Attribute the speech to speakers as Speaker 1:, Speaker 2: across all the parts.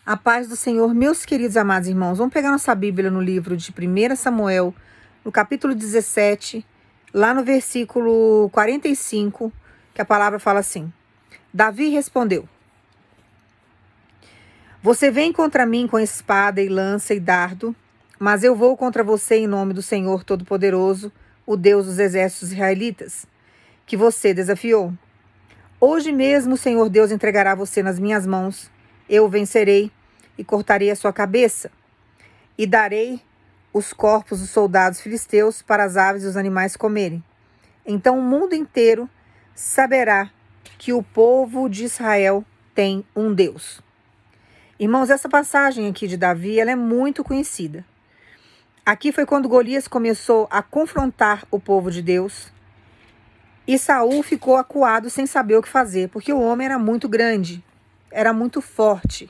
Speaker 1: A paz do Senhor, meus queridos amados irmãos. Vamos pegar nossa Bíblia no livro de 1 Samuel, no capítulo 17, lá no versículo 45, que a palavra fala assim: Davi respondeu: Você vem contra mim com espada e lança e dardo, mas eu vou contra você em nome do Senhor Todo-Poderoso, o Deus dos exércitos israelitas, que você desafiou. Hoje mesmo o Senhor Deus entregará você nas minhas mãos. Eu o vencerei e cortarei a sua cabeça, e darei os corpos dos soldados filisteus para as aves e os animais comerem. Então o mundo inteiro saberá que o povo de Israel tem um Deus. Irmãos, essa passagem aqui de Davi, ela é muito conhecida. Aqui foi quando Golias começou a confrontar o povo de Deus, e Saul ficou acuado sem saber o que fazer, porque o homem era muito grande, era muito forte.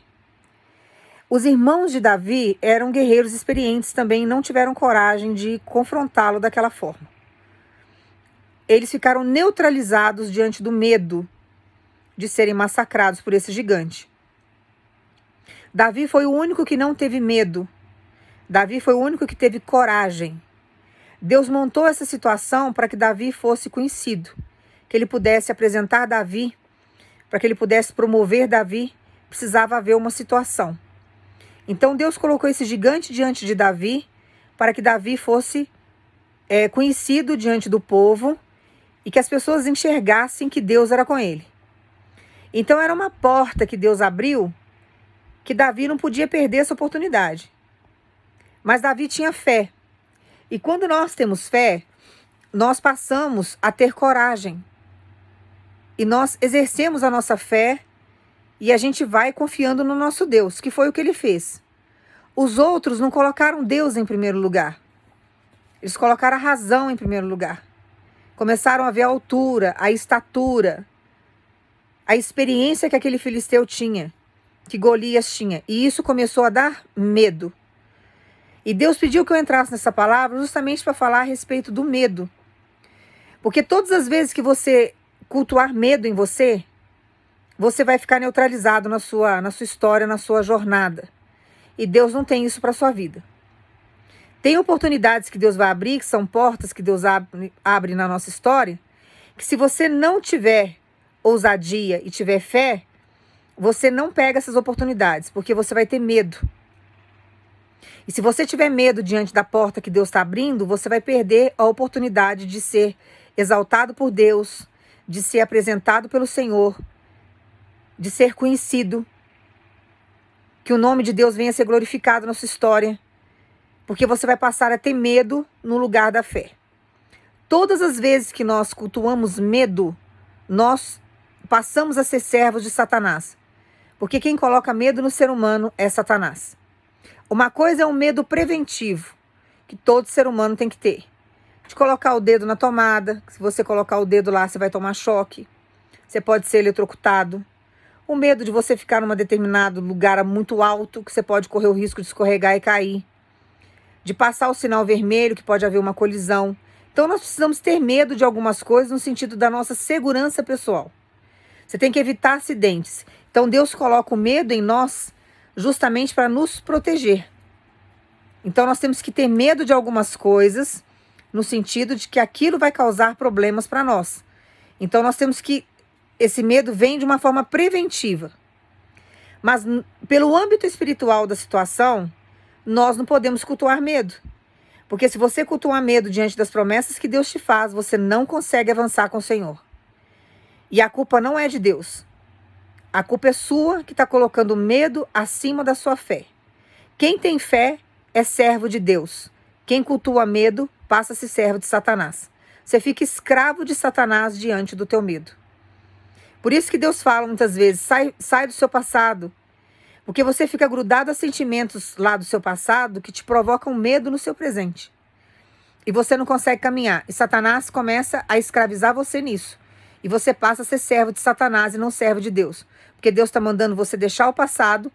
Speaker 1: Os irmãos de Davi eram guerreiros experientes também e não tiveram coragem de confrontá-lo daquela forma. Eles ficaram neutralizados diante do medo de serem massacrados por esse gigante. Davi foi o único que não teve medo. Davi foi o único que teve coragem. Deus montou essa situação para que Davi fosse conhecido, que ele pudesse apresentar Davi, para que ele pudesse promover Davi, precisava haver uma situação. Então Deus colocou esse gigante diante de Davi, para que Davi fosse conhecido diante do povo e que as pessoas enxergassem que Deus era com ele. Então era uma porta que Deus abriu, que Davi não podia perder essa oportunidade. Mas Davi tinha fé. E quando nós temos fé, nós passamos a ter coragem. E nós exercemos a nossa fé e a gente vai confiando no nosso Deus, que foi o que ele fez. Os outros não colocaram Deus em primeiro lugar. Eles colocaram a razão em primeiro lugar. Começaram a ver a altura, a estatura, a experiência que aquele filisteu tinha, que Golias tinha. E isso começou a dar medo. E Deus pediu que eu entrasse nessa palavra justamente para falar a respeito do medo. Porque todas as vezes que você cultuar medo em você, você vai ficar neutralizado na sua história, na sua jornada. E Deus não tem isso para a sua vida. Tem oportunidades que Deus vai abrir, que são portas que Deus abre na nossa história, que se você não tiver ousadia e tiver fé, você não pega essas oportunidades, porque você vai ter medo. E se você tiver medo diante da porta que Deus está abrindo, você vai perder a oportunidade de ser exaltado por Deus, de ser apresentado pelo Senhor, de ser conhecido, que o nome de Deus venha a ser glorificado na sua história, porque você vai passar a ter medo no lugar da fé. Todas as vezes que nós cultuamos medo, nós passamos a ser servos de Satanás, porque quem coloca medo no ser humano é Satanás. Uma coisa é um medo preventivo, que todo ser humano tem que ter. De colocar o dedo na tomada, se você colocar o dedo lá, você vai tomar choque. Você pode ser eletrocutado. O medo de você ficar num determinado lugar muito alto, que você pode correr o risco de escorregar e cair. De passar o sinal vermelho, que pode haver uma colisão. Então nós precisamos ter medo de algumas coisas no sentido da nossa segurança pessoal. Você tem que evitar acidentes. Então Deus coloca o medo em nós justamente para nos proteger. Então nós temos que ter medo de algumas coisas, no sentido de que aquilo vai causar problemas para nós. Então nós temos que, esse medo vem de uma forma preventiva. Mas pelo âmbito espiritual da situação, nós não podemos cultuar medo. Porque se você cultuar medo diante das promessas que Deus te faz, você não consegue avançar com o Senhor. E a culpa não é de Deus. A culpa é sua, que está colocando medo acima da sua fé. Quem tem fé é servo de Deus. Quem cultua medo passa a ser servo de Satanás. Você fica escravo de Satanás diante do teu medo. Por isso que Deus fala muitas vezes, sai do seu passado. Porque você fica grudado a sentimentos lá do seu passado que te provocam medo no seu presente. E você não consegue caminhar. E Satanás começa a escravizar você nisso. E você passa a ser servo de Satanás e não servo de Deus. Porque Deus está mandando você deixar o passado,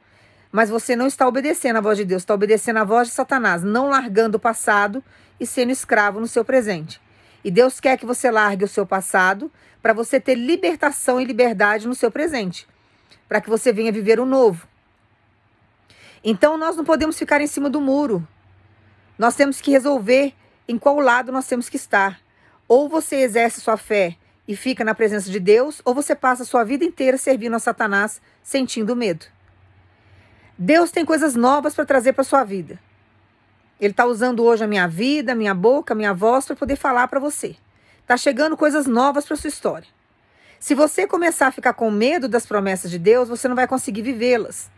Speaker 1: mas você não está obedecendo a voz de Deus, está obedecendo a voz de Satanás, não largando o passado e sendo escravo no seu presente. E Deus quer que você largue o seu passado para você ter libertação e liberdade no seu presente, para que você venha viver o novo. Então nós não podemos ficar em cima do muro. Nós temos que resolver em qual lado nós temos que estar. Ou você exerce sua fé e fica na presença de Deus, ou você passa a sua vida inteira servindo a Satanás, sentindo medo. Deus tem coisas novas para trazer para a sua vida. Ele está usando hoje a minha vida, a minha boca, a minha voz para poder falar para você. Está chegando coisas novas para a sua história. Se você começar a ficar com medo das promessas de Deus, você não vai conseguir vivê-las.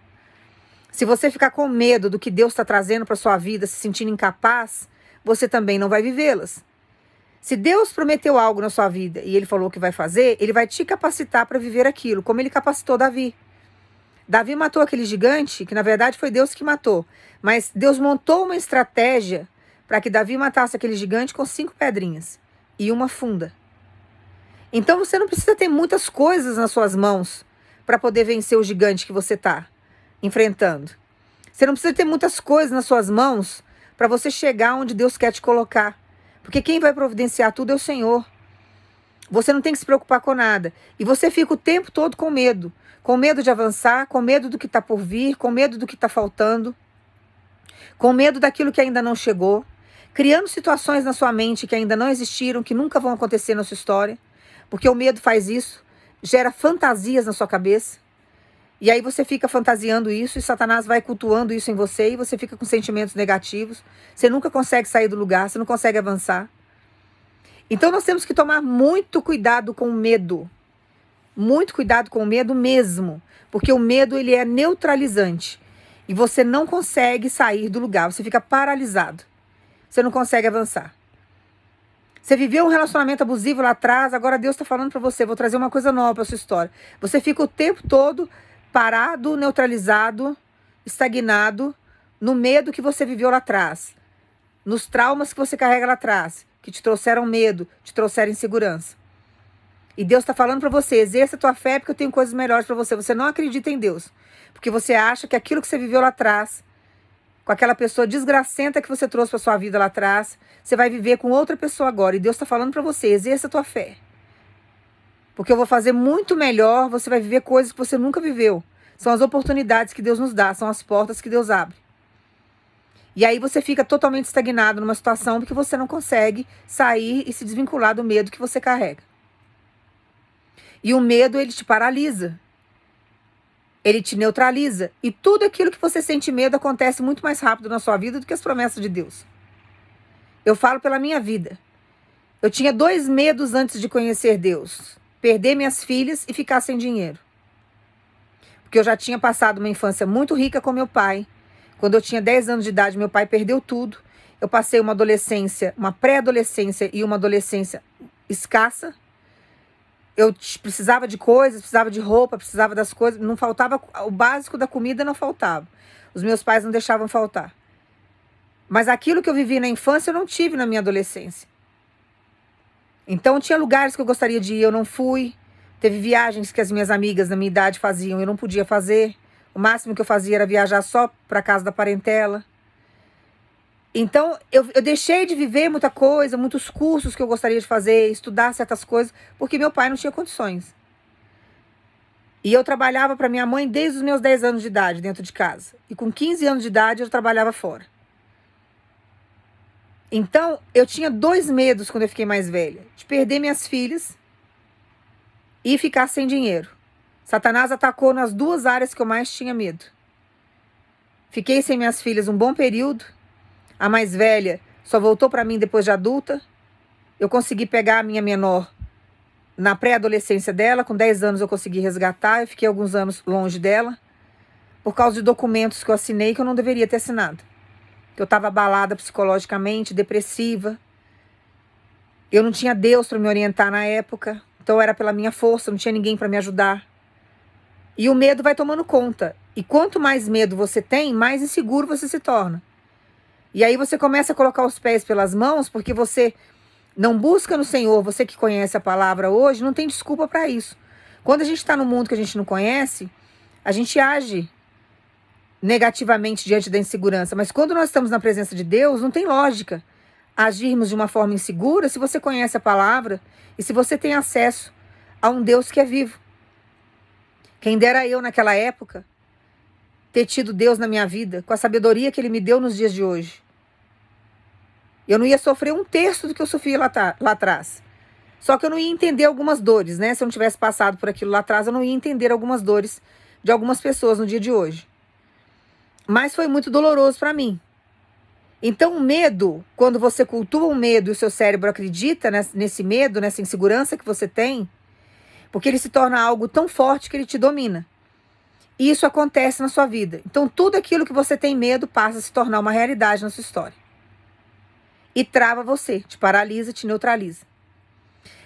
Speaker 1: Se você ficar com medo do que Deus está trazendo para a sua vida, se sentindo incapaz, você também não vai vivê-las. Se Deus prometeu algo na sua vida e Ele falou que vai fazer, Ele vai te capacitar para viver aquilo, como Ele capacitou Davi. Davi matou aquele gigante, que na verdade foi Deus que matou. Mas Deus montou uma estratégia para que Davi matasse aquele gigante com 5 pedrinhas e uma funda. Então você não precisa ter muitas coisas nas suas mãos para poder vencer o gigante que você está enfrentando. Você não precisa ter muitas coisas nas suas mãos para você chegar onde Deus quer te colocar. Porque quem vai providenciar tudo é o Senhor. Você não tem que se preocupar com nada. E você fica o tempo todo com medo. Com medo de avançar, com medo do que está por vir, com medo do que está faltando, com medo daquilo que ainda não chegou, criando situações na sua mente que ainda não existiram, que nunca vão acontecer na sua história. Porque o medo faz isso, gera fantasias na sua cabeça. E aí você fica fantasiando isso e Satanás vai cultuando isso em você e você fica com sentimentos negativos. Você nunca consegue sair do lugar, você não consegue avançar. Então nós temos que tomar muito cuidado com o medo. Muito cuidado com o medo mesmo. Porque o medo ele é neutralizante. E você não consegue sair do lugar, você fica paralisado. Você não consegue avançar. Você viveu um relacionamento abusivo lá atrás, agora Deus está falando para você, vou trazer uma coisa nova para sua história. Você fica o tempo todo parado, neutralizado, estagnado, no medo que você viveu lá atrás, nos traumas que você carrega lá atrás, que te trouxeram medo, te trouxeram insegurança. E Deus está falando para você, exerça a tua fé porque eu tenho coisas melhores para você. Você não acredita em Deus, porque você acha que aquilo que você viveu lá atrás, com aquela pessoa desgracenta que você trouxe para sua vida lá atrás, você vai viver com outra pessoa agora. E Deus está falando para você, exerça a tua fé. Porque eu vou fazer muito melhor, você vai viver coisas que você nunca viveu. São as oportunidades que Deus nos dá, são as portas que Deus abre. E aí você fica totalmente estagnado numa situação porque você não consegue sair e se desvincular do medo que você carrega. E o medo, ele te paralisa. Ele te neutraliza. E tudo aquilo que você sente medo acontece muito mais rápido na sua vida do que as promessas de Deus. Eu falo pela minha vida. Eu tinha 2 medos antes de conhecer Deus. Perder minhas filhas e ficar sem dinheiro. Porque eu já tinha passado uma infância muito rica com meu pai. Quando eu tinha 10 anos de idade, meu pai perdeu tudo. Eu passei uma adolescência, uma pré-adolescência e uma adolescência escassa. Eu precisava de coisas, precisava de roupa, precisava das coisas. Não faltava, o básico da comida não faltava. Os meus pais não deixavam faltar. Mas aquilo que eu vivi na infância, eu não tive na minha adolescência. Então, tinha lugares que eu gostaria de ir, eu não fui. Teve viagens que as minhas amigas da minha idade faziam, eu não podia fazer. O máximo que eu fazia era viajar só para casa da parentela. Então, eu deixei de viver muita coisa, muitos cursos que eu gostaria de fazer, estudar certas coisas, porque meu pai não tinha condições. E eu trabalhava para minha mãe desde os meus 10 anos de idade, dentro de casa. E com 15 anos de idade, eu trabalhava fora. Então, eu tinha 2 medos quando eu fiquei mais velha. De perder minhas filhas e ficar sem dinheiro. Satanás atacou nas 2 áreas que eu mais tinha medo. Fiquei sem minhas filhas um bom período. A mais velha só voltou para mim depois de adulta. Eu consegui pegar a minha menor na pré-adolescência dela. Com 10 anos eu consegui resgatar. Eu fiquei alguns anos longe dela. Por causa de documentos que eu assinei que eu não deveria ter assinado. Eu estava abalada psicologicamente, depressiva. Eu não tinha Deus para me orientar na época. Então era pela minha força, não tinha ninguém para me ajudar. E o medo vai tomando conta. E quanto mais medo você tem, mais inseguro você se torna. E aí você começa a colocar os pés pelas mãos, porque você não busca no Senhor. Você que conhece a palavra hoje, não tem desculpa para isso. Quando a gente está no mundo que a gente não conhece, a gente age negativamente diante da insegurança. Mas quando nós estamos na presença de Deus, não tem lógica agirmos de uma forma insegura se você conhece a palavra e se você tem acesso a um Deus que é vivo. Quem dera eu naquela época ter tido Deus na minha vida, com a sabedoria que Ele me deu nos dias de hoje. Eu não ia sofrer 1/3 do que eu sofri lá atrás. Só que eu não ia entender algumas dores, né? Se eu não tivesse passado por aquilo lá atrás, eu não ia entender algumas dores de algumas pessoas no dia de hoje. Mas foi muito doloroso para mim. Então o medo, quando você cultua o medo e o seu cérebro acredita nesse medo, nessa insegurança que você tem, porque ele se torna algo tão forte que ele te domina. E isso acontece na sua vida. Então tudo aquilo que você tem medo passa a se tornar uma realidade na sua história. E trava você, te paralisa, te neutraliza.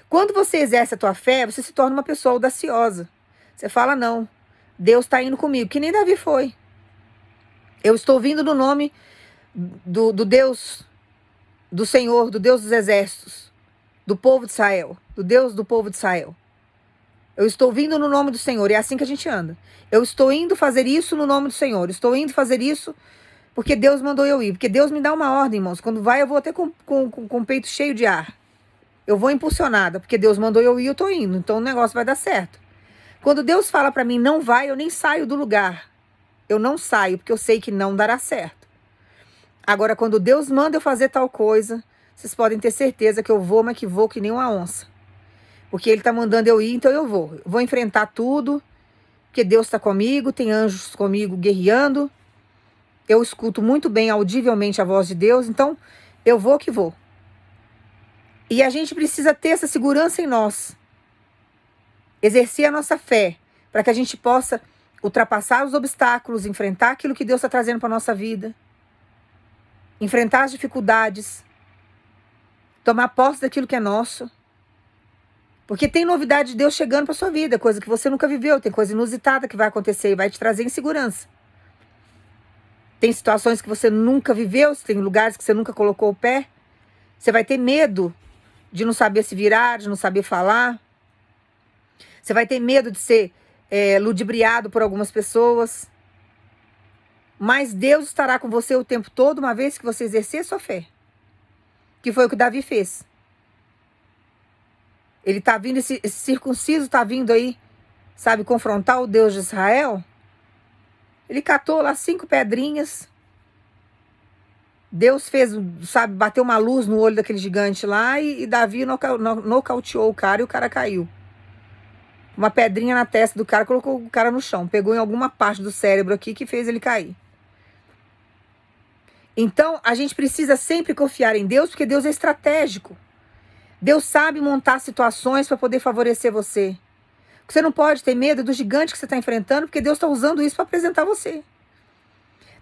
Speaker 1: Quando você exerce a tua fé, você se torna uma pessoa audaciosa. Você fala, não, Deus está indo comigo, que nem Davi foi. Eu estou vindo no nome do Deus, do Senhor, do Deus dos exércitos, do povo de Israel, do Deus do povo de Israel. Eu estou vindo no nome do Senhor, e é assim que a gente anda. Eu estou indo fazer isso no nome do Senhor, estou indo fazer isso porque Deus mandou eu ir, porque Deus me dá uma ordem, irmãos. Quando vai, eu vou até com o peito cheio de ar. Eu vou impulsionada, porque Deus mandou eu ir, eu estou indo, então o negócio vai dar certo. Quando Deus fala para mim, não vai, eu nem saio do lugar. Eu não saio, porque eu sei que não dará certo. Agora, quando Deus manda eu fazer tal coisa, vocês podem ter certeza que eu vou, mas que vou que nem uma onça. Porque Ele está mandando eu ir, então eu vou. Eu vou enfrentar tudo, porque Deus está comigo, tem anjos comigo guerreando. Eu escuto muito bem, audivelmente, a voz de Deus, então eu vou que vou. E a gente precisa ter essa segurança em nós. Exercer a nossa fé, para que a gente possa ultrapassar os obstáculos, enfrentar aquilo que Deus está trazendo para a nossa vida. Enfrentar as dificuldades. Tomar posse daquilo que é nosso. Porque tem novidade de Deus chegando para sua vida, coisa que você nunca viveu, tem coisa inusitada que vai acontecer e vai te trazer insegurança. Tem situações que você nunca viveu, tem lugares que você nunca colocou o pé. Você vai ter medo de não saber se virar, de não saber falar. Você vai ter medo de ser ludibriado por algumas pessoas. Mas Deus estará com você o tempo todo, uma vez que você exercer sua fé. Que foi o que Davi fez. Ele está vindo, esse circunciso está vindo aí, sabe, confrontar o Deus de Israel. Ele catou lá 5 pedrinhas. Deus fez, sabe, bateu uma luz no olho daquele gigante lá e Davi nocauteou o cara e o cara caiu. Uma pedrinha na testa do cara, colocou o cara no chão. Pegou em alguma parte do cérebro aqui que fez ele cair. Então, a gente precisa sempre confiar em Deus, porque Deus é estratégico. Deus sabe montar situações para poder favorecer você. Você não pode ter medo do gigante que você está enfrentando, porque Deus está usando isso para apresentar você.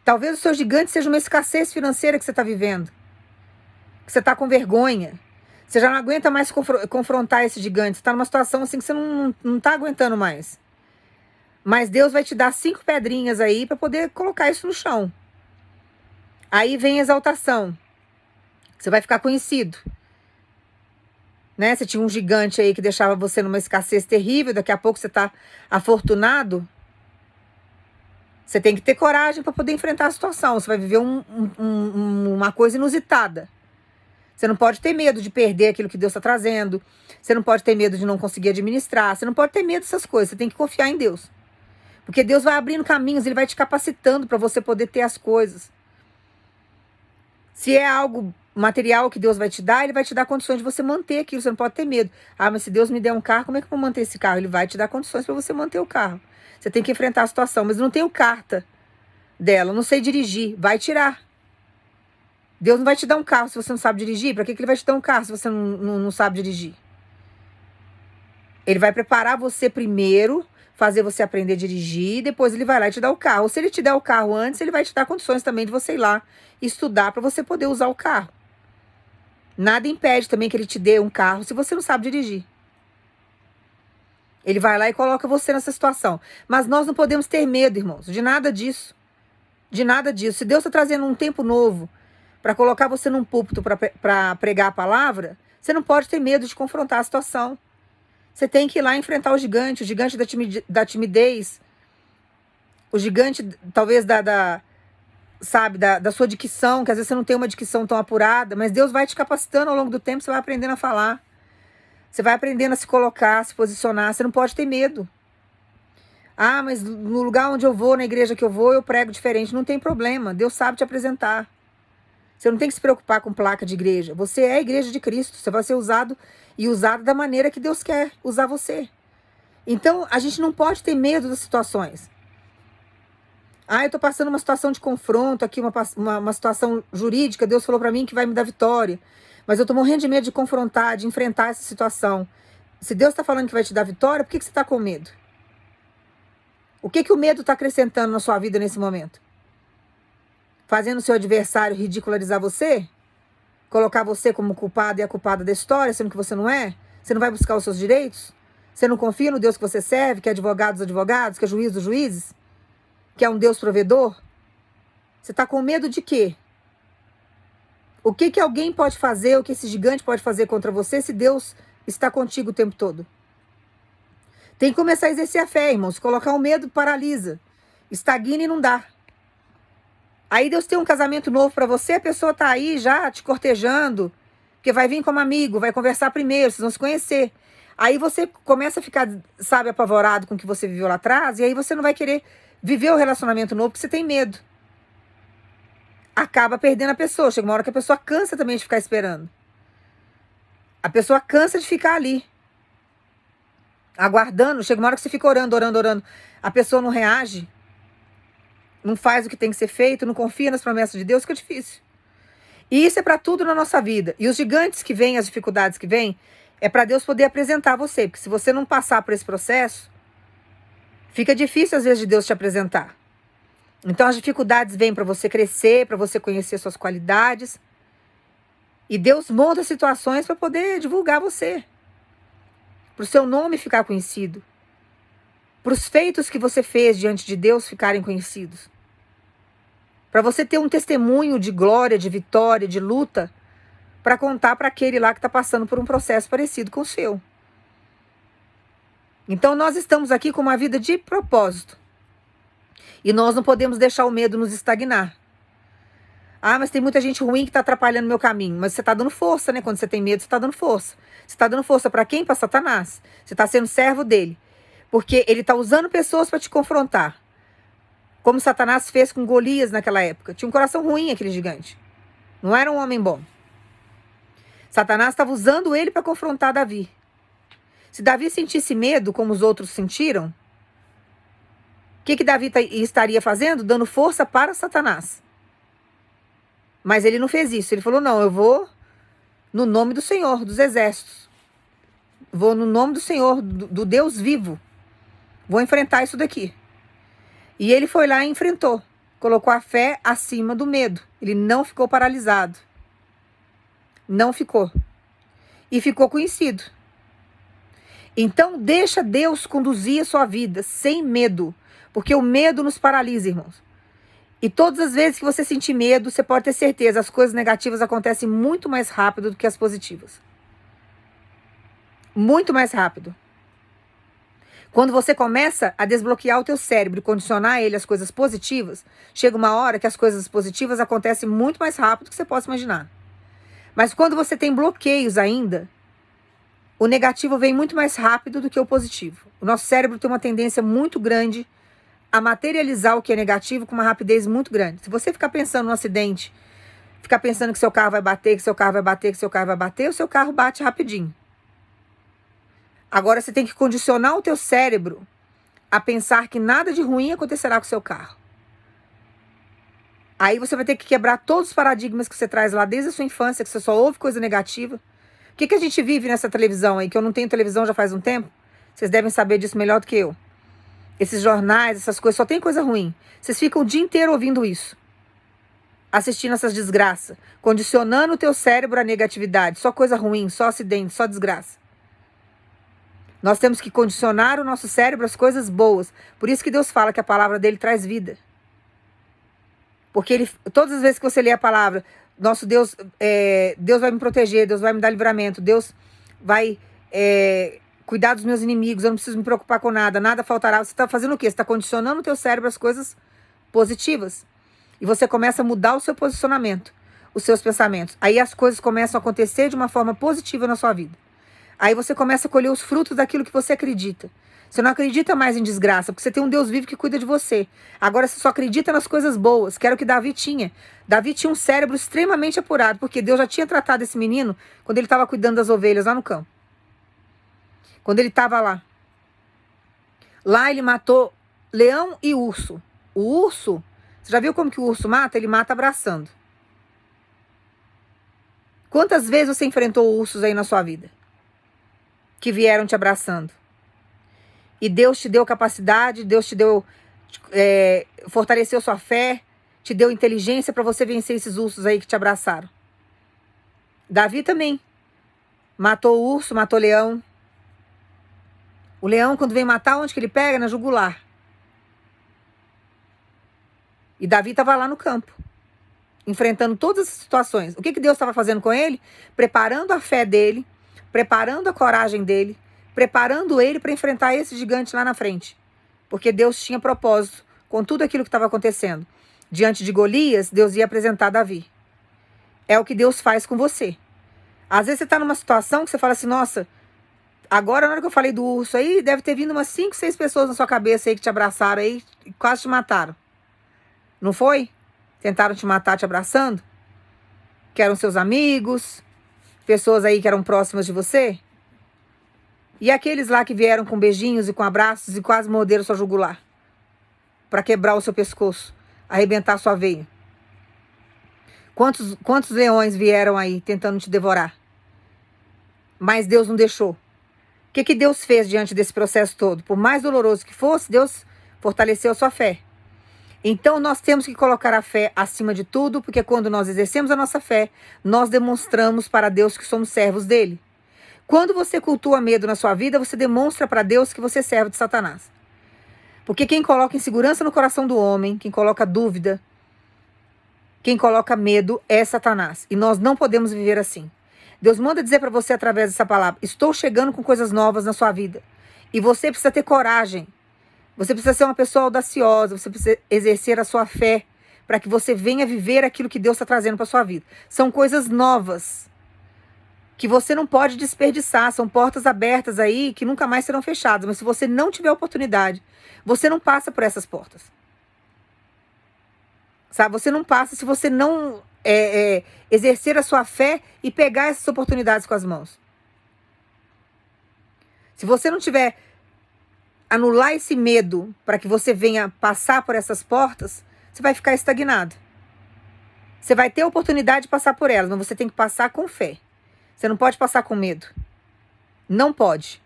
Speaker 1: Talvez o seu gigante seja uma escassez financeira que você está vivendo. Que você está com vergonha. Você já não aguenta mais confrontar esse gigante. Você está numa situação assim que você não está aguentando mais. Mas Deus vai te dar 5 pedrinhas aí para poder colocar isso no chão. Aí vem a exaltação. Você vai ficar conhecido. Né? Você tinha um gigante aí que deixava você numa escassez terrível. Daqui a pouco você está afortunado. Você tem que ter coragem para poder enfrentar a situação. Você vai viver uma coisa inusitada. Você não pode ter medo de perder aquilo que Deus está trazendo. Você não pode ter medo de não conseguir administrar. Você não pode ter medo dessas coisas. Você tem que confiar em Deus. Porque Deus vai abrindo caminhos. Ele vai te capacitando para você poder ter as coisas. Se é algo material que Deus vai te dar, Ele vai te dar condições de você manter aquilo. Você não pode ter medo. Ah, mas se Deus me der um carro, como é que eu vou manter esse carro? Ele vai te dar condições para você manter o carro. Você tem que enfrentar a situação. Mas eu não tenho carta dela. Eu não sei dirigir. Vai tirar. Deus não vai te dar um carro se você não sabe dirigir. Para que Ele vai te dar um carro se você não sabe dirigir? Ele vai preparar você primeiro, fazer você aprender a dirigir, depois Ele vai lá e te dar o carro. Ou se Ele te der o carro antes, Ele vai te dar condições também de você ir lá estudar para você poder usar o carro. Nada impede também que Ele te dê um carro se você não sabe dirigir. Ele vai lá e coloca você nessa situação. Mas nós não podemos ter medo, irmãos, de nada disso. De nada disso. Se Deus está trazendo um tempo novo para colocar você num púlpito para pregar a palavra, você não pode ter medo de confrontar a situação. Você tem que ir lá enfrentar o gigante da timidez, o gigante, talvez, da sua dicção, que às vezes você não tem uma dicção tão apurada, mas Deus vai te capacitando ao longo do tempo, você vai aprendendo a falar. Você vai aprendendo a se colocar, a se posicionar, você não pode ter medo. Ah, mas no lugar onde eu vou, na igreja que eu prego diferente. Não tem problema, Deus sabe te apresentar. Você não tem que se preocupar com placa de igreja. Você é a igreja de Cristo. Você vai ser usado e usado da maneira que Deus quer usar você. Então, a gente não pode ter medo das situações. Ah, eu estou passando uma situação de confronto aqui, uma situação jurídica. Deus falou para mim que vai me dar vitória. Mas eu estou morrendo de medo de confrontar, de enfrentar essa situação. Se Deus está falando que vai te dar vitória, por que você está com medo? O que o medo está acrescentando na sua vida nesse momento? Fazendo o seu adversário ridicularizar você? Colocar você como culpado e a culpada da história, sendo que você não é? Você não vai buscar os seus direitos? Você não confia no Deus que você serve, que é advogado dos advogados, que é juiz dos juízes? Que é um Deus provedor? Você está com medo de quê? O que alguém pode fazer, o que esse gigante pode fazer contra você se Deus está contigo o tempo todo? Tem que começar a exercer a fé, irmãos. Colocar o medo paralisa. Estagna e não dá. Aí Deus tem um casamento novo para você, a pessoa está aí já te cortejando, porque vai vir como amigo, vai conversar primeiro, vocês vão se conhecer. Aí você começa a ficar, sabe, apavorado com o que você viveu lá atrás, e aí você não vai querer viver o relacionamento novo porque você tem medo. Acaba perdendo a pessoa. Chega uma hora que a pessoa cansa também de ficar esperando. A pessoa cansa de ficar ali, aguardando. Chega uma hora que você fica orando. A pessoa não reage, não faz o que tem que ser feito, não confia nas promessas de Deus, fica difícil. E isso é para tudo na nossa vida. E os gigantes que vêm, as dificuldades que vêm, é para Deus poder apresentar você. Porque se você não passar por esse processo, fica difícil às vezes de Deus te apresentar. Então as dificuldades vêm para você crescer, para você conhecer suas qualidades. E Deus monta situações para poder divulgar você. Para o seu nome ficar conhecido. Para os feitos que você fez diante de Deus ficarem conhecidos. Para você ter um testemunho de glória, de vitória, de luta, para contar para aquele lá que está passando por um processo parecido com o seu. Então nós estamos aqui com uma vida de propósito. E nós não podemos deixar o medo nos estagnar. Ah, mas tem muita gente ruim que está atrapalhando o meu caminho. Mas você está dando força, né? Quando você tem medo, você está dando força. Você está dando força para quem? Para Satanás. Você está sendo servo dele. Porque ele está usando pessoas para te confrontar. Como Satanás fez com Golias naquela época. Tinha um coração ruim aquele gigante. Não era um homem bom. Satanás estava usando ele para confrontar Davi. Se Davi sentisse medo, como os outros sentiram, o que Davi estaria fazendo? Dando força para Satanás. Mas ele não fez isso. Ele falou, não, eu vou no nome do Senhor, dos exércitos. Vou no nome do Senhor, do Deus vivo. Vou enfrentar isso daqui. E ele foi lá e enfrentou. Colocou a fé acima do medo. Ele não ficou paralisado. Não ficou. E ficou conhecido. Então, deixa Deus conduzir a sua vida sem medo. Porque o medo nos paralisa, irmãos. E todas as vezes que você sentir medo, você pode ter certeza, as coisas negativas acontecem muito mais rápido do que as positivas. Muito mais rápido. Quando você começa a desbloquear o teu cérebro e condicionar ele às coisas positivas, chega uma hora que as coisas positivas acontecem muito mais rápido do que você possa imaginar. Mas quando você tem bloqueios ainda, o negativo vem muito mais rápido do que o positivo. O nosso cérebro tem uma tendência muito grande a materializar o que é negativo com uma rapidez muito grande. Se você ficar pensando no acidente, ficar pensando que seu carro vai bater, que seu carro vai bater, que seu carro vai bater, o seu carro bate rapidinho. Agora você tem que condicionar o teu cérebro a pensar que nada de ruim acontecerá com o seu carro. Aí você vai ter que quebrar todos os paradigmas que você traz lá desde a sua infância, que você só ouve coisa negativa. O que a gente vive nessa televisão aí, que eu não tenho televisão já faz um tempo? Vocês devem saber disso melhor do que eu. Esses jornais, essas coisas, só tem coisa ruim. Vocês ficam o dia inteiro ouvindo isso. Assistindo essas desgraças. Condicionando o teu cérebro à negatividade. Só coisa ruim, só acidente, só desgraça. Nós temos que condicionar o nosso cérebro às coisas boas. Por isso que Deus fala que a palavra dele traz vida. Porque todas as vezes que você lê a palavra, nosso Deus, Deus vai me proteger, Deus vai me dar livramento, Deus vai cuidar dos meus inimigos, eu não preciso me preocupar com nada, nada faltará. Você está fazendo o quê? Você está condicionando o teu cérebro às coisas positivas. E você começa a mudar o seu posicionamento, os seus pensamentos. Aí as coisas começam a acontecer de uma forma positiva na sua vida. Aí você começa a colher os frutos daquilo que você acredita. Você não acredita mais em desgraça, porque você tem um Deus vivo que cuida de você. Agora você só acredita nas coisas boas, que era o que Davi tinha. Davi tinha um cérebro extremamente apurado, porque Deus já tinha tratado esse menino quando ele estava cuidando das ovelhas lá no campo. Quando ele estava lá. Lá ele matou leão e urso. O urso, você já viu como que o urso mata? Ele mata abraçando. Quantas vezes você enfrentou ursos aí na sua vida? Que vieram te abraçando. E Deus te deu capacidade, Deus te deu, fortaleceu sua fé, te deu inteligência para você vencer esses ursos aí que te abraçaram. Davi também matou o urso, matou o leão. O leão, quando vem matar, onde que ele pega? Na jugular. E Davi estava lá no campo, enfrentando todas as situações. O que Deus estava fazendo com ele? Preparando a fé dele, preparando a coragem dele, preparando ele para enfrentar esse gigante lá na frente. Porque Deus tinha propósito com tudo aquilo que estava acontecendo. Diante de Golias, Deus ia apresentar Davi. É o que Deus faz com você. Às vezes você está numa situação que você fala assim, nossa, agora na hora que eu falei do urso aí, deve ter vindo umas 5, 6 pessoas na sua cabeça aí que te abraçaram aí e quase te mataram. Não foi? Tentaram te matar te abraçando? Que eram seus amigos, pessoas aí que eram próximas de você? E aqueles lá que vieram com beijinhos e com abraços e quase morderam sua jugular para quebrar o seu pescoço, arrebentar sua veia? Quantos leões vieram aí tentando te devorar? Mas Deus não deixou. O que Deus fez diante desse processo todo? Por mais doloroso que fosse, Deus fortaleceu a sua fé. Então nós temos que colocar a fé acima de tudo, porque quando nós exercemos a nossa fé, nós demonstramos para Deus que somos servos dele. Quando você cultua medo na sua vida, você demonstra para Deus que você é servo de Satanás. Porque quem coloca insegurança no coração do homem, quem coloca dúvida, quem coloca medo é Satanás. E nós não podemos viver assim. Deus manda dizer para você através dessa palavra, estou chegando com coisas novas na sua vida. E você precisa ter coragem. Você precisa ser uma pessoa audaciosa, você precisa exercer a sua fé para que você venha viver aquilo que Deus está trazendo para sua vida. São coisas novas que você não pode desperdiçar, são portas abertas aí que nunca mais serão fechadas. Mas se você não tiver oportunidade, você não passa por essas portas. Sabe? Você não passa se você não exercer a sua fé e pegar essas oportunidades com as mãos. Se você não tiver anular esse medo para que você venha passar por essas portas, você vai ficar estagnado. Você vai ter a oportunidade de passar por elas, mas você tem que passar com fé. Você não pode passar com medo. Não pode.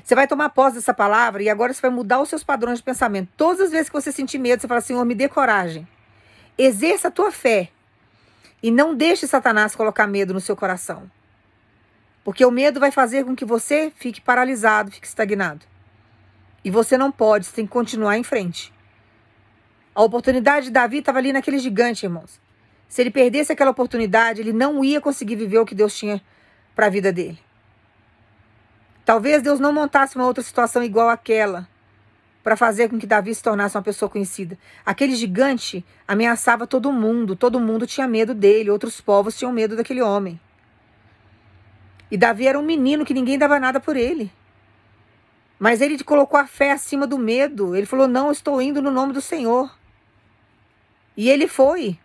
Speaker 1: Você vai tomar posse dessa palavra e agora você vai mudar os seus padrões de pensamento. Todas as vezes que você sentir medo, você fala, Senhor, me dê coragem. Exerça a tua fé. E não deixe Satanás colocar medo no seu coração. Porque o medo vai fazer com que você fique paralisado, fique estagnado. E você não pode, você tem que continuar em frente. A oportunidade de Davi estava ali naquele gigante, irmãos. Se ele perdesse aquela oportunidade, ele não ia conseguir viver o que Deus tinha para a vida dele. Talvez Deus não montasse uma outra situação igual àquela para fazer com que Davi se tornasse uma pessoa conhecida. Aquele gigante ameaçava todo mundo tinha medo dele, outros povos tinham medo daquele homem. E Davi era um menino que ninguém dava nada por ele. Mas ele colocou a fé acima do medo. Ele falou, não, eu estou indo no nome do Senhor. E ele foi.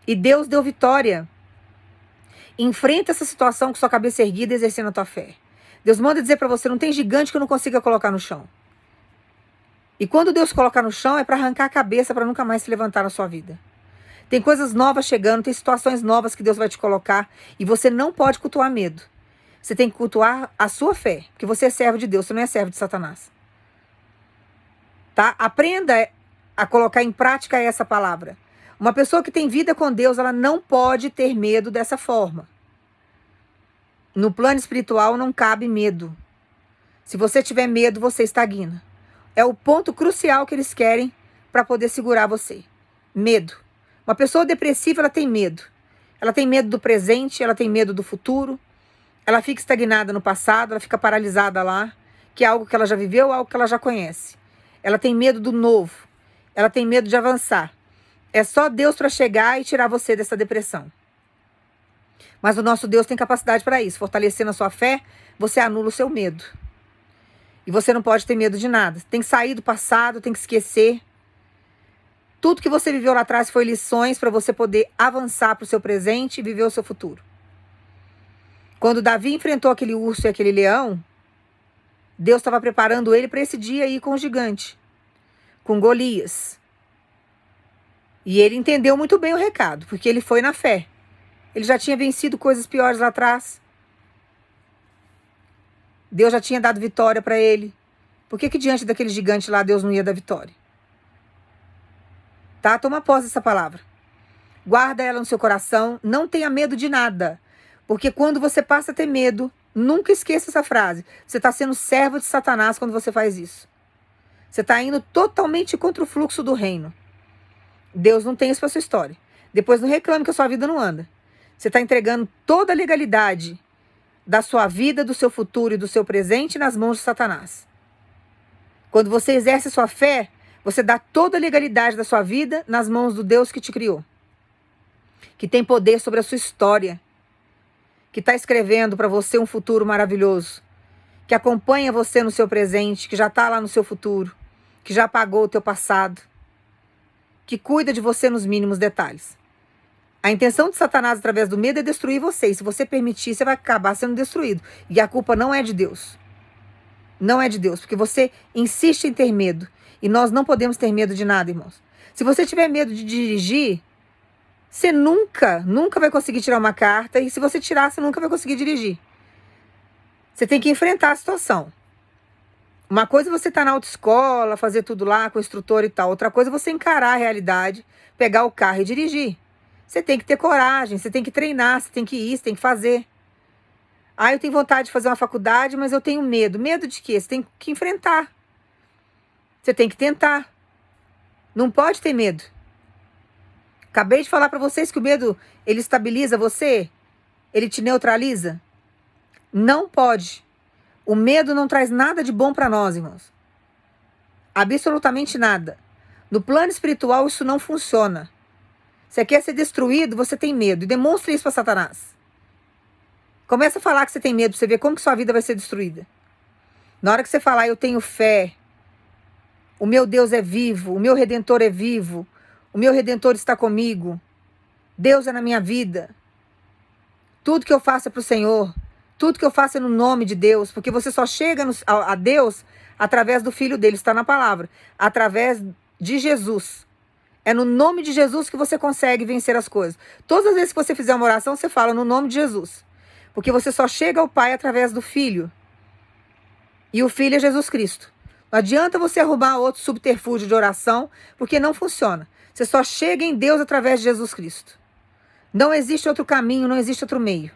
Speaker 1: E Deus deu vitória. Enfrenta essa situação com sua cabeça erguida, exercendo a tua fé. Deus manda dizer para você, não tem gigante que eu não consiga colocar no chão. E quando Deus colocar no chão, é para arrancar a cabeça, para nunca mais se levantar na sua vida. Tem coisas novas chegando, tem situações novas que Deus vai te colocar. E você não pode cultuar medo. Você tem que cultuar a sua fé, porque você é servo de Deus, você não é servo de Satanás. Tá? Aprenda a colocar em prática essa palavra. Uma pessoa que tem vida com Deus, ela não pode ter medo dessa forma. No plano espiritual não cabe medo. Se você tiver medo, você estagna. É o ponto crucial que eles querem para poder segurar você. Medo. Uma pessoa depressiva, ela tem medo. Ela tem medo do presente, ela tem medo do futuro. Ela fica estagnada no passado, ela fica paralisada lá, que é algo que ela já viveu, algo que ela já conhece. Ela tem medo do novo. Ela tem medo de avançar. É só Deus para chegar e tirar você dessa depressão. Mas o nosso Deus tem capacidade para isso. Fortalecendo a sua fé, você anula o seu medo. E você não pode ter medo de nada. Tem que sair do passado, tem que esquecer. Tudo que você viveu lá atrás foi lições para você poder avançar para o seu presente e viver o seu futuro. Quando Davi enfrentou aquele urso e aquele leão, Deus estava preparando ele para esse dia aí com o gigante, com Golias. E ele entendeu muito bem o recado, porque ele foi na fé. Ele já tinha vencido coisas piores lá atrás. Deus já tinha dado vitória para ele. Por que diante daquele gigante lá Deus não ia dar vitória? Tá? Toma posse dessa palavra. Guarda ela no seu coração. Não tenha medo de nada. Porque quando você passa a ter medo, nunca esqueça essa frase. Você está sendo servo de Satanás quando você faz isso. Você está indo totalmente contra o fluxo do reino. Deus não tem isso para sua história. Depois não reclame que a sua vida não anda. Você está entregando toda a legalidade da sua vida, do seu futuro e do seu presente nas mãos de Satanás. Quando você exerce a sua fé, você dá toda a legalidade da sua vida nas mãos do Deus que te criou. Que tem poder sobre a sua história. Que está escrevendo para você um futuro maravilhoso. Que acompanha você no seu presente, que já está lá no seu futuro. Que já apagou o teu passado. Que cuida de você nos mínimos detalhes. A intenção de Satanás através do medo é destruir você. E se você permitir, você vai acabar sendo destruído. E a culpa não é de Deus. Não é de Deus, porque você insiste em ter medo. E nós não podemos ter medo de nada, irmãos. Se você tiver medo de dirigir, você nunca vai conseguir tirar uma carta. E se você tirar, você nunca vai conseguir dirigir. Você tem que enfrentar a situação. Uma coisa é você estar na autoescola, fazer tudo lá com o instrutor e tal. Outra coisa é você encarar a realidade, pegar o carro e dirigir. Você tem que ter coragem, você tem que treinar, você tem que ir, você tem que fazer. Ah, eu tenho vontade de fazer uma faculdade, mas eu tenho medo. Medo de quê? Você tem que enfrentar. Você tem que tentar. Não pode ter medo. Acabei de falar para vocês que o medo, ele estabiliza você? Ele te neutraliza? Não pode. O medo não traz nada de bom para nós, irmãos. Absolutamente nada. No plano espiritual, isso não funciona. Você quer ser destruído, você tem medo. E demonstre isso para Satanás. Começa a falar que você tem medo, para você ver como que sua vida vai ser destruída. Na hora que você falar, eu tenho fé, o meu Deus é vivo, o meu Redentor é vivo, o meu Redentor está comigo, Deus é na minha vida, tudo que eu faço é para o Senhor, tudo que eu faço é no nome de Deus, porque você só chega a Deus através do Filho dele, está na palavra, através de Jesus. É no nome de Jesus que você consegue vencer as coisas. Todas as vezes que você fizer uma oração, você fala no nome de Jesus. Porque você só chega ao Pai através do Filho. E o Filho é Jesus Cristo. Não adianta você arrumar outro subterfúgio de oração, porque não funciona. Você só chega em Deus através de Jesus Cristo. Não existe outro caminho, não existe outro meio.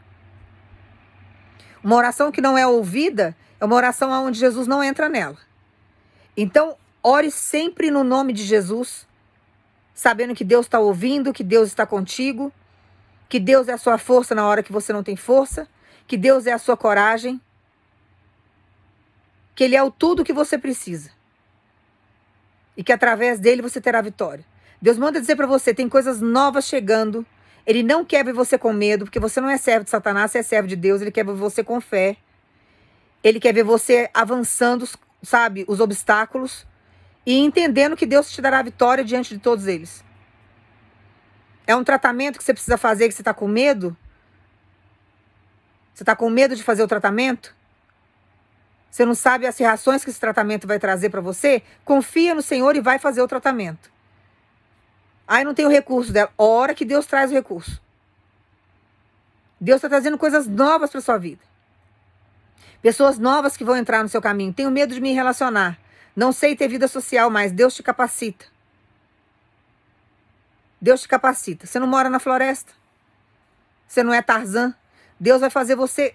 Speaker 1: Uma oração que não é ouvida é uma oração onde Jesus não entra nela. Então, ore sempre no nome de Jesus, sabendo que Deus está ouvindo, que Deus está contigo, que Deus é a sua força na hora que você não tem força, que Deus é a sua coragem, que Ele é o tudo que você precisa e que através dele você terá vitória. Deus manda dizer para você, tem coisas novas chegando. Ele não quer ver você com medo, porque você não é servo de Satanás, você é servo de Deus. Ele quer ver você com fé. Ele quer ver você avançando, sabe, os obstáculos e entendendo que Deus te dará vitória diante de todos eles. É um tratamento que você precisa fazer, que você está com medo? Você está com medo de fazer o tratamento? Você não sabe as reações que esse tratamento vai trazer para você? Confia no Senhor e vai fazer o tratamento. Aí não tem o recurso dela. Ora que Deus traz o recurso. Deus está trazendo coisas novas para sua vida. Pessoas novas que vão entrar no seu caminho. Tenho medo de me relacionar. Não sei ter vida social mais. Deus te capacita. Deus te capacita. Você não mora na floresta. Você não é Tarzan. Deus vai fazer você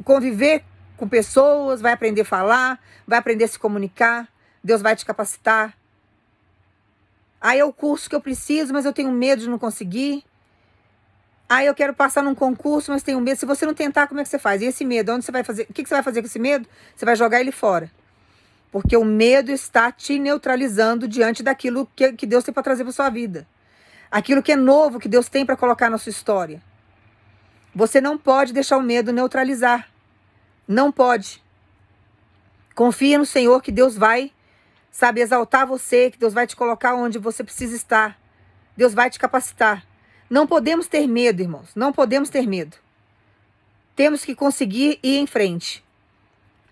Speaker 1: conviver com pessoas, vai aprender a falar, vai aprender a se comunicar. Deus vai te capacitar. Aí é o curso que eu preciso, mas eu tenho medo de não conseguir. Aí eu quero passar num concurso, mas tenho medo. Se você não tentar, como é que você faz? E esse medo, onde você vai fazer? O que você vai fazer com esse medo? Você vai jogar ele fora. Porque o medo está te neutralizando diante daquilo que Deus tem para trazer para sua vida. Aquilo que é novo, que Deus tem para colocar na sua história. Você não pode deixar o medo neutralizar. Não pode. Confia no Senhor que Deus vai, sabe, exaltar você, que Deus vai te colocar onde você precisa estar. Deus vai te capacitar. Não podemos ter medo, irmãos. Não podemos ter medo. Temos que conseguir ir em frente.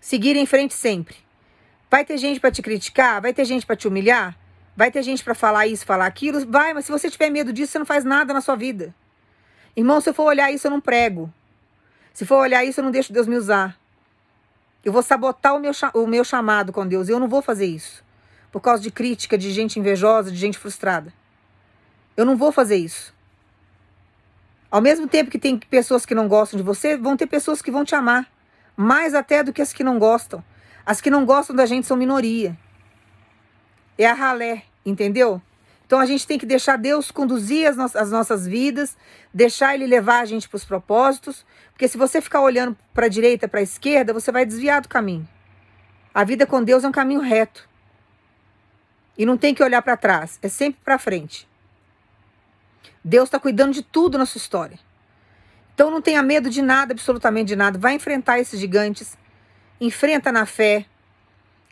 Speaker 1: Seguir em frente sempre. Vai ter gente para te criticar? Vai ter gente para te humilhar? Vai ter gente para falar isso, falar aquilo? Vai, mas se você tiver medo disso, você não faz nada na sua vida. Irmão, se eu for olhar isso, eu não prego. Se for olhar isso, eu não deixo Deus me usar. Eu vou sabotar o meu chamado com Deus. E eu não vou fazer isso. Por causa de crítica, de gente invejosa, de gente frustrada. Eu não vou fazer isso. Ao mesmo tempo que tem pessoas que não gostam de você, vão ter pessoas que vão te amar. Mais até do que as que não gostam. As que não gostam da gente são minoria. É a ralé, entendeu? Então a gente tem que deixar Deus conduzir as nossas vidas, deixar Ele levar a gente para os propósitos, porque se você ficar olhando para a direita, para a esquerda, você vai desviar do caminho. A vida com Deus é um caminho reto. E não tem que olhar para trás, é sempre para frente. Deus está cuidando de tudo na sua história. Então não tenha medo de nada, absolutamente de nada. Vai enfrentar esses gigantes, enfrenta na fé,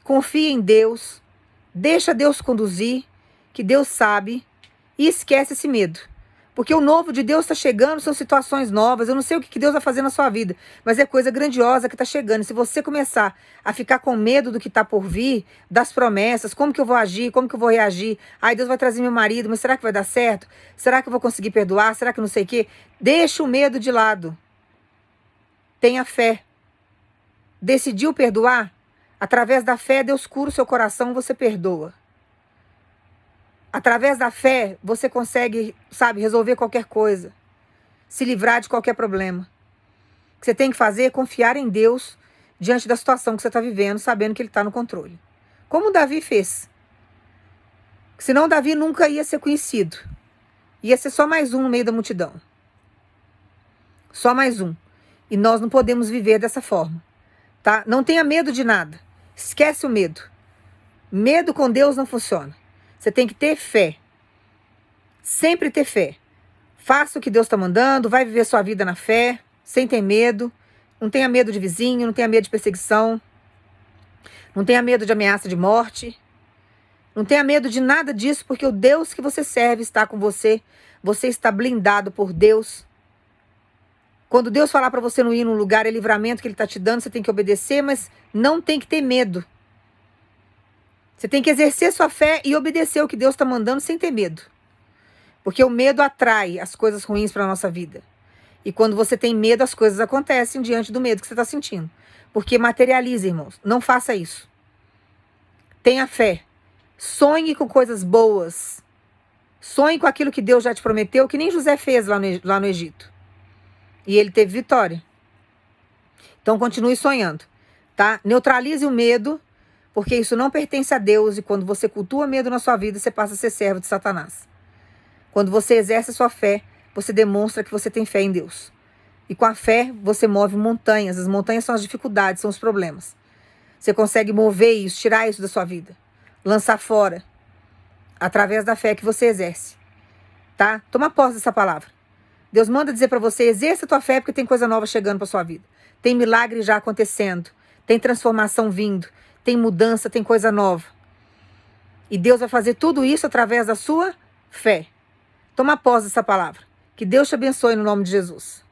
Speaker 1: confia em Deus, deixa Deus conduzir, que Deus sabe, e esquece esse medo. Porque o novo de Deus está chegando, são situações novas. Eu não sei o que Deus vai fazer na sua vida, mas é coisa grandiosa que está chegando. Se você começar a ficar com medo do que está por vir, das promessas, como que eu vou agir, como que eu vou reagir, ai, Deus vai trazer meu marido, mas será que vai dar certo? Será que eu vou conseguir perdoar? Será que não sei o quê? Deixa o medo de lado. Tenha fé. Decidiu perdoar? Através da fé, Deus cura o seu coração, você perdoa. Através da fé, você consegue, sabe, resolver qualquer coisa. Se livrar de qualquer problema. O que você tem que fazer é confiar em Deus diante da situação que você está vivendo, sabendo que Ele está no controle. Como Davi fez. Senão Davi nunca ia ser conhecido. Ia ser só mais um no meio da multidão. Só mais um. E nós não podemos viver dessa forma. Tá? Não tenha medo de nada. Esquece o medo. Medo com Deus não funciona. Você tem que ter fé. Sempre ter fé. Faça o que Deus está mandando, vai viver sua vida na fé, sem ter medo. Não tenha medo de vizinho, não tenha medo de perseguição. Não tenha medo de ameaça de morte. Não tenha medo de nada disso, porque o Deus que você serve está com você. Você está blindado por Deus. Quando Deus falar para você não ir num lugar, é livramento que Ele está te dando, você tem que obedecer, mas não tem que ter medo. Você tem que exercer sua fé e obedecer o que Deus está mandando sem ter medo. Porque o medo atrai as coisas ruins para a nossa vida. E quando você tem medo, as coisas acontecem diante do medo que você está sentindo. Porque materializa, irmãos. Não faça isso. Tenha fé. Sonhe com coisas boas. Sonhe com aquilo que Deus já te prometeu, que nem José fez lá no Egito. E ele teve vitória. Então continue sonhando. Tá? Neutralize o medo. Porque isso não pertence a Deus e quando você cultua medo na sua vida, você passa a ser servo de Satanás. Quando você exerce a sua fé, você demonstra que você tem fé em Deus. E com a fé, você move montanhas. As montanhas são as dificuldades, são os problemas. Você consegue mover isso, tirar isso da sua vida. Lançar fora. Através da fé que você exerce. Tá? Toma posse dessa palavra. Deus manda dizer para você, exerça a tua fé porque tem coisa nova chegando para sua vida. Tem milagre já acontecendo. Tem transformação vindo. Tem mudança, tem coisa nova. E Deus vai fazer tudo isso através da sua fé. Toma posse dessa palavra. Que Deus te abençoe no nome de Jesus.